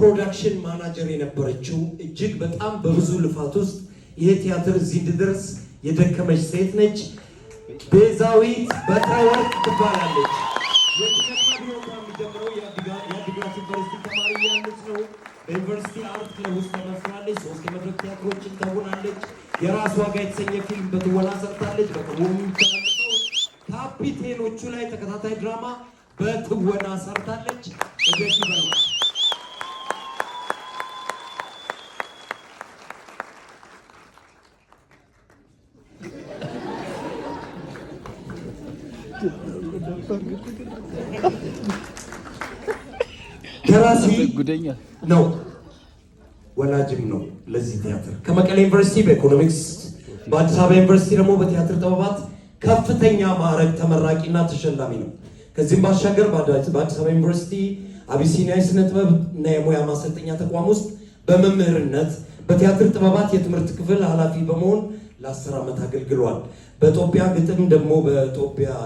ፕሮዳክሽን ማናጀር የነበረችው እጅግ በጣም በብዙ ልፋት ውስጥ ይሄ ቲያትር እዚህ እንዲደርስ የደከመች ሴት ነች። ቤዛዊት በትረወርቅ ትባላለች። የትከታቢው የሚጀምረው የአዲግራት ዩኒቨርሲቲ ተማሪ ያለች ነው። በዩኒቨርሲቲ አርት ክለብ ውስጥ ተመስራለች። 3 የመድረክ ቲያትሮችን ተውናለች። የራስ ዋጋ የተሰኘ ፊልም በትወና ሰርታለች። በቅርቡ የሚተላለፈው ካፒቴኖቹ ላይ ተከታታይ ድራማ በትወና ሰርታለች። እደግ ይበላል። ደራሲ ነው፣ ወላጅም ነው ለዚህ ቲያትር። ከመቀሌ ዩኒቨርሲቲ በኢኮኖሚክስ፣ በአዲስ አበባ ዩኒቨርሲቲ ደግሞ በቲያትር ጥበባት ከፍተኛ ማዕረግ ተመራቂና ተሸላሚ ነው። ከዚህም ባሻገር በአዲስ አበባ ዩኒቨርሲቲ አቢሲኒያ የስነ ጥበብ እና የሙያ ማሰልጠኛ ተቋም ውስጥ በመምህርነት በቲያትር ጥበባት የትምህርት ክፍል ኃላፊ በመሆን ለ10 ዓመት አገልግሏል። በኢትዮጵያ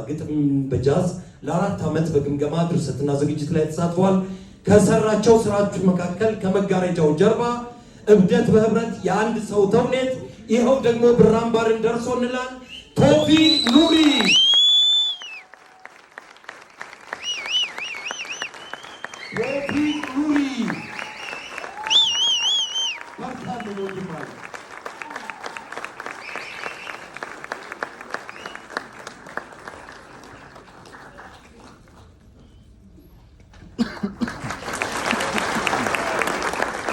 ግጥም በጃዝ ለ4 ዓመት በግምገማ ድርሰትና ዝግጅት ላይ ተሳትፏል። ከሰራቸው ስራዎች መካከል ከመጋረጃው ጀርባ፣ እብደት በህብረት፣ የአንድ ሰው ተውኔት፣ ይኸው ደግሞ ብራምባርን ደርሶንላል። ቶፊቅ ኑሪ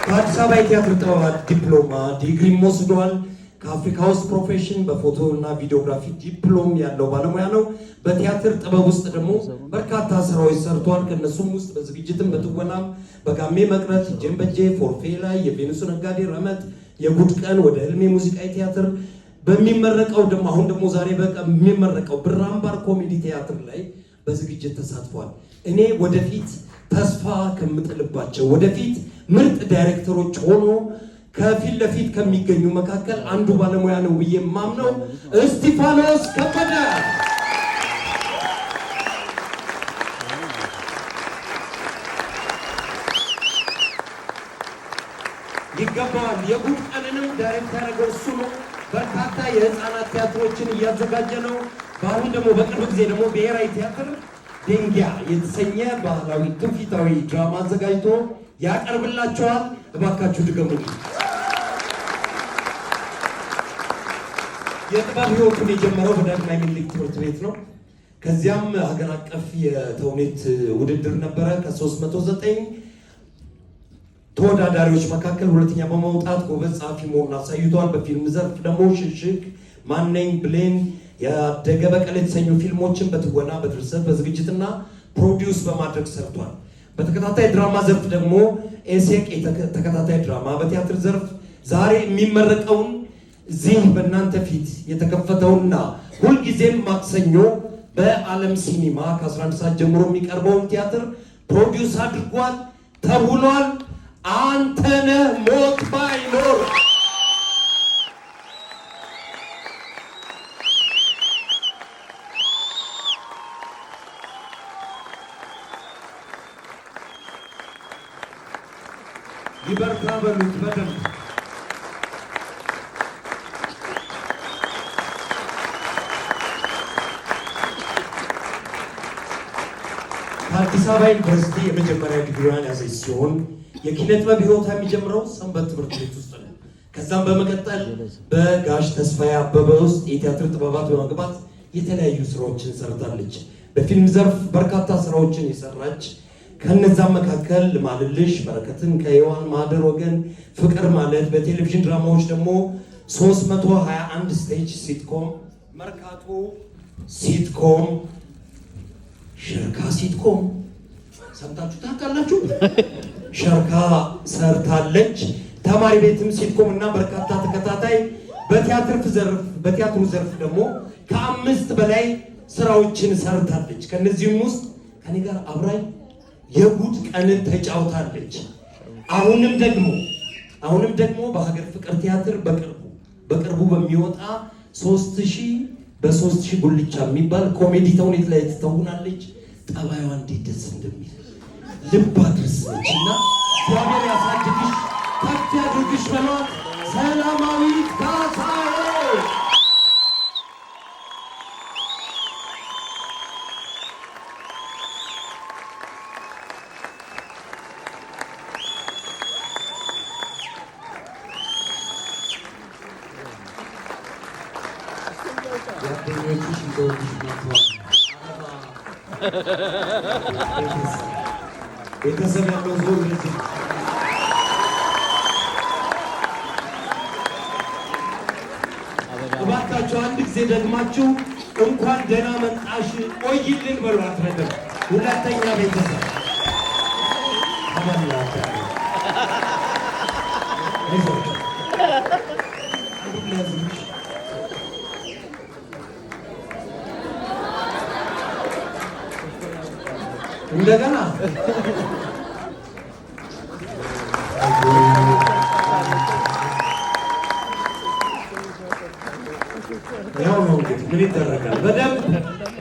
በአዲስ አበባ የቲያትር ጥበባት ዲፕሎማ ዲግሪም ወስዷል። ከአፍሪካ ውስጥ ፕሮፌሽን በፎቶ እና ቪዲዮግራፊ ዲፕሎም ያለው ባለሙያ ነው። በቲያትር ጥበብ ውስጥ ደግሞ በርካታ ስራዎች ሰርቷል። ከነሱም ውስጥ በዝግጅትም በትወናም በጋሜ መቅረት፣ እጄን በጄ፣ ፎርፌ ላይ፣ የቬኑስ ነጋዴ፣ ረመጥ፣ የጉድ ቀን፣ ወደ ህልሜ ሙዚቃ ቲያትር በሚመረቀው ደግሞ አሁን ደግሞ ዛሬ የሚመረቀው ብራምባር ኮሜዲ ቲያትር ላይ በዝግጅት ተሳትፏል። እኔ ወደፊት ተስፋ ከምጥልባቸው ወደፊት ምርጥ ዳይሬክተሮች ሆኖ ከፊት ለፊት ከሚገኙ መካከል አንዱ ባለሙያ ነው ብዬ ማምነው እስጢፋኖስ ከበደ ይገባዋል። የጉድ ቀንንም ዳይሬክተር ያደረገው እሱ ነው። በርካታ የህፃናት ቲያትሮችን እያዘጋጀ ነው። በአሁን ደግሞ በቅርብ ጊዜ ደግሞ ብሔራዊ ቲያትር ደንጊያ የተሰኘ ባህላዊ ትውፊታዊ ድራማ አዘጋጅቶ ያቀርብላቸዋል። እባካችሁ ድገሙልኝ። የጥበብ ህይወቱን የጀመረው በዳግማዊ ምኒልክ ትምህርት ቤት ነው። ከዚያም ሀገር አቀፍ የተውኔት ውድድር ነበረ። ከ309 ተወዳዳሪዎች መካከል ሁለተኛ በመውጣት ጎበዝ ጸሐፊ መሆኑን አሳይቷል። በፊልም ዘርፍ ደግሞ ሽሽግ፣ ማነኝ፣ ብሌን፣ ያደገ በቀል የተሰኙ ፊልሞችን በትወና በድርሰት በዝግጅትና ፕሮዲውስ በማድረግ ሰርቷል። በተከታታይ ድራማ ዘርፍ ደግሞ ኤሴቅ ተከታታይ ድራማ፣ በቲያትር ዘርፍ ዛሬ የሚመረቀውን እዚህ በእናንተ ፊት የተከፈተውና ሁልጊዜም ማክሰኞ በዓለም ሲኒማ ከ11 ሰዓት ጀምሮ የሚቀርበውን ቲያትር ፕሮዲውስ አድርጓል፣ ተውኗል። አንተነህ ሞት ባይኖር ይበርታ በሉት በደንብ። ከአዲስ አበባ ዩኒቨርሲቲ የመጀመሪያ ዲግሪዋን ያዘች ሲሆን የኪነ ጥበብ ህይወቷ የሚጀምረው ሰንበት ትምህርት ቤት ውስጥ ነው። ከዛም በመቀጠል በጋሽ ተስፋዬ አበበ ውስጥ የቲያትር ጥበባት በመግባት የተለያዩ ስራዎችን ሰርታለች። በፊልም ዘርፍ በርካታ ስራዎችን የሰራች ከነዛም መካከል ልማልልሽ፣ በረከትን ከሔዋን ማህደር ወገን፣ ፍቅር ማለት፣ በቴሌቪዥን ድራማዎች ደግሞ 321 ስቴጅ ሲትኮም፣ መርካቶ ሲትኮም፣ ሸርካ ሲትኮም ሰምታችሁ ታውቃላችሁ? ሸርካ ሰርታለች። ተማሪ ቤትም ሲትኮም እና በርካታ ተከታታይ በቲያትሩ ዘርፍ ደግሞ ከ5 በላይ ስራዎችን ሰርታለች። ከነዚህም ውስጥ ከኔ ጋር አብራኝ የጉድ ቀንን ተጫውታለች። አሁንም ደግሞ በሀገር ፍቅር ቲያትር በቅርቡ በሚወጣ 3000 በ3000 ጉልቻ የሚባል ኮሜዲ ተውኔት ላይ ትተውናለች። ጠባይዋ እንዴት ደስ እንደሚል ልብ አድርስ ነችና እግዚአብሔር ያሳድግሽ ከፍ ያድርግሽ በሏት። ሰላማዊት ካሳዬ ያደኞችሽ እንደሆንሽ ናቷል። ቤተሰብ ያለው ዞር ልጅ እባካችሁ አንድ ጊዜ ደግማችሁ እንኳን ደህና መጣሽ ቆይልን በሏት። ነገር ሁለተኛ ቤተሰብ እንደገና ያው ነው እንግዲህ ምን ይደረጋል። በደንብ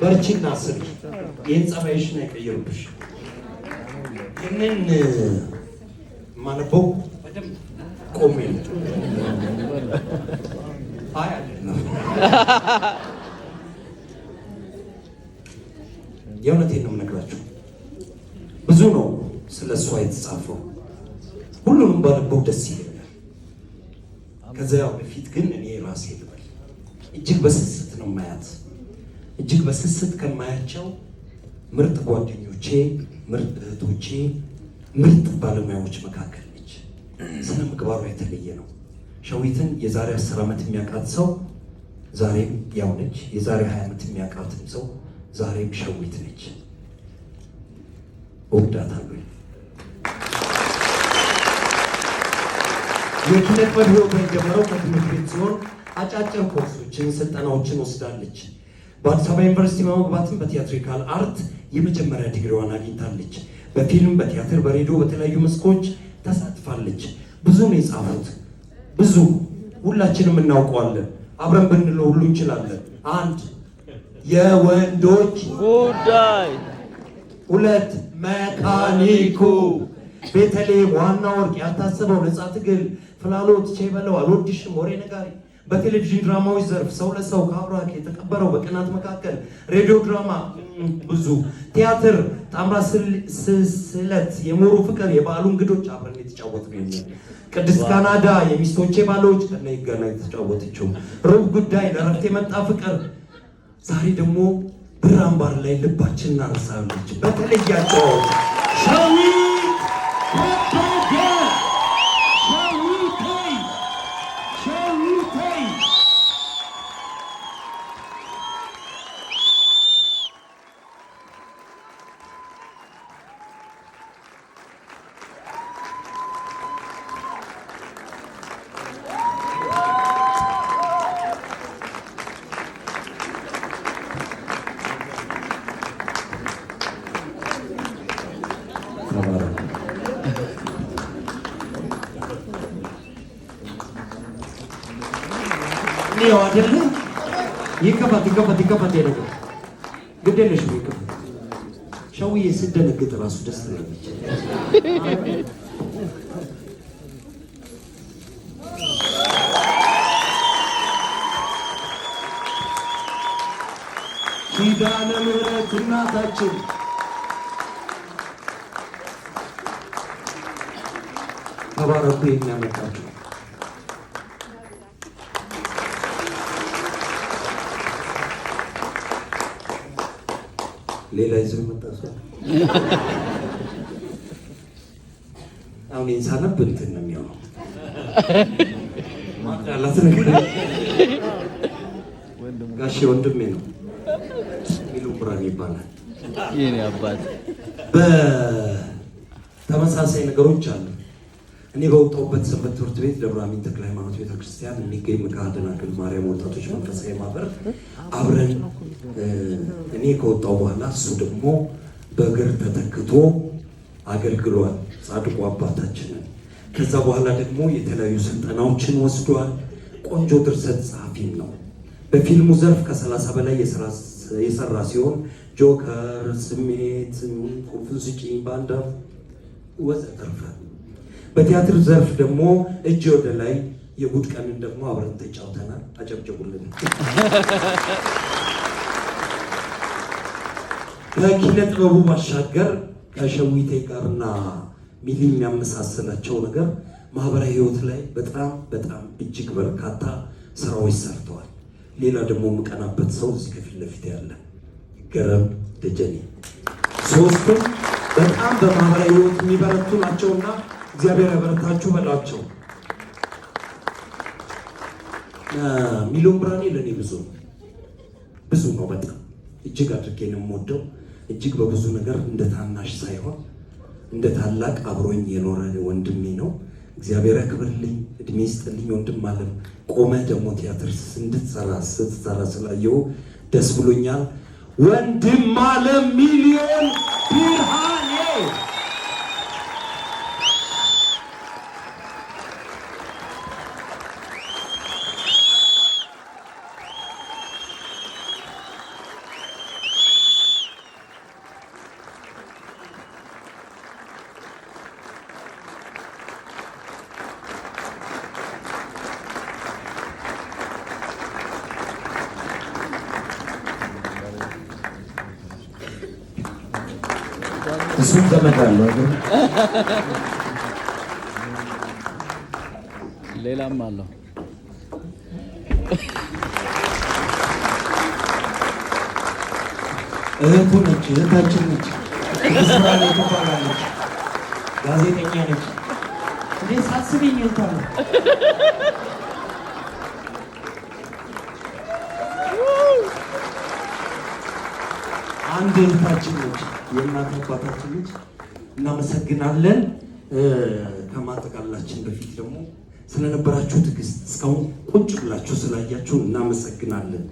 በርቺና ስሪ። ይህን ጸባይሽን አይቀይርብሽ። ይህንን ማነበው በደንብ ቆሜ አይ አይደለም የእውነቴን ነው የምነግራችሁ። ብዙ ነው ስለ እሷ የተጻፈው። ሁሉንም ባነበው ደስ ይለኛል። ከዚያ በፊት ግን እኔ ራሴ ልበል እጅግ በስስት ነው ማያት። እጅግ በስስት ከማያቸው ምርጥ ጓደኞቼ፣ ምርጥ እህቶቼ፣ ምርጥ ባለሙያዎች መካከል ነች። ስነ ምግባሯ የተለየ ነው። ሸዊትን የዛሬ 10 ዓመት የሚያውቃት ሰው ዛሬም ያው ነች። የዛሬ 20 ዓመት የሚያውቃትም ሰው ዛሬም ሸዊት ነች። እወዳታለሁ። የኪነ ጥበብ ሕይወቷ የጀመረው ከትምህርት ቤት ሲሆን አጫጭር ኮርሶችን፣ ስልጠናዎችን ወስዳለች። በአዲስ አበባ ዩኒቨርሲቲ በመግባትም በቲያትሪካል አርት የመጀመሪያ ዲግሪዋን አግኝታለች። በፊልም፣ በቲያትር፣ በሬዲዮ በተለያዩ መስኮች ተሳትፋለች። ብዙ ነው የጻፉት፣ ብዙ ሁላችንም እናውቀዋለን። አብረን ብንለው ሁሉ እንችላለን። 1 የወንዶች ጉዳይ፣ 2 መካኒኩ፣ ቤተልሔም፣ ዋና ወርቅ፣ ያልታሰበው፣ ነፃ ትግል፣ ፍላሎት፣ ቼበለው፣ አልወድሽም፣ ወሬ ነጋሪ፣ በቴሌቪዥን ድራማዎች ዘርፍ ሰው ለሰው፣ ከአብራክ፣ የተቀበረው፣ በቅናት መካከል፣ ሬዲዮ ድራማ፣ ብዙ ቲያትር፣ ጣምራ ስለት፣ የሞሩ ፍቅር፣ የበዓሉ እንግዶች አብረን የተጫወት ነው። ቅድስት ካናዳ፣ የሚስቶቼ ባሎች ከነ ይገና የተጫወተችው፣ ሩብ ጉዳይ፣ ለረፍት የመጣ ፍቅር፣ ዛሬ ደግሞ ብር አምባር ላይ ልባችን እናርሳለች። በተለያቸው ሸዊት ነው አይደለ? ይከፈት ያለው ግዴለሽ ነው ይከፈት። ሸውዬ ስደነግጥ ራሱ ደስ ትላለች። ኪዳነ ምሕረት እናታችን ተባረኩ። የሚያመጣችሁ ሌላ ይዘው መጣ ሰው አሁን ኢንሳነብ እንትን ነው የሚሆነው ማቃላት ነገር ጋሼ ወንድሜ ነው ሚሉ ብራን ይባላል። የኔ አባት በተመሳሳይ ነገሮች አሉ። እኔ በወጣሁበት ሰንበት ትምህርት ቤት ደብረ አሚን ተክለ ሃይማኖት ቤተክርስቲያን የሚገኝ ምክሐ ደናግል ማርያም ወጣቶች መንፈሳዊ ማህበር አብረን እኔ ከወጣሁ በኋላ እሱ ደግሞ በእግር ተተክቶ አገልግሏል፣ ጻድቁ አባታችንን። ከዛ በኋላ ደግሞ የተለያዩ ስልጠናዎችን ወስዷል። ቆንጆ ድርሰት ጸሐፊም ነው። በፊልሙ ዘርፍ ከ30 በላይ የሰራ ሲሆን ጆከር፣ ስሜት፣ ቁልፉን ስጪኝ፣ ባንዳ ወዘተርፈ። በቲያትር ዘርፍ ደግሞ እጅ ወደ ላይ የጉድ ቀንን ደግሞ አብረን ተጫውተናል። አጨብጭቡልን። ከኪነ ጥበቡ ባሻገር ከሸዊቴ ጋርና ሚሊ የሚያመሳስላቸው ነገር ማህበራዊ ህይወት ላይ በጣም እጅግ በርካታ ስራዎች ሰርተዋል። ሌላ ደግሞ የምቀናበት ሰው እዚህ ከፊት ለፊት ያለ ገረም ደጀኔ፣ ሶስቱም በጣም በማህበራዊ ህይወት የሚበረቱ ናቸውና እግዚአብሔር ያበረታችሁ በላቸው። ሚሊዮን ብርሃኔ ለኔ ብዙ ነው። በጣም እጅግ አድርጌ ነው የምወደው። እጅግ በብዙ ነገር እንደ ታናሽ ሳይሆን እንደ ታላቅ አብሮኝ የኖረ ወንድሜ ነው። እግዚአብሔር ያክብርልኝ፣ እድሜ ይስጥልኝ። ወንድም አለም ቆመህ ደግሞ ቲያትር ስትሰራ ስላየው ደስ ብሎኛል። ወንድም አለም ሚሊዮን ብርሃኔ እሱም ዘመድ አለው አይደል? ሌላም አለው። እህቱ ነች፣ እህታችን ነች። ስራ ላይ ትባላለች፣ ጋዜጠኛ ነች። እኔ ሳስብኝ ይልታል አንድ እህታችን ነች፣ የእናት አባታችን ነች። እናመሰግናለን። ከማጠቃላችን በፊት ደግሞ ስለነበራችሁ ትዕግስት እስካሁን ቁጭ ብላችሁ ስላያችሁ እናመሰግናለን።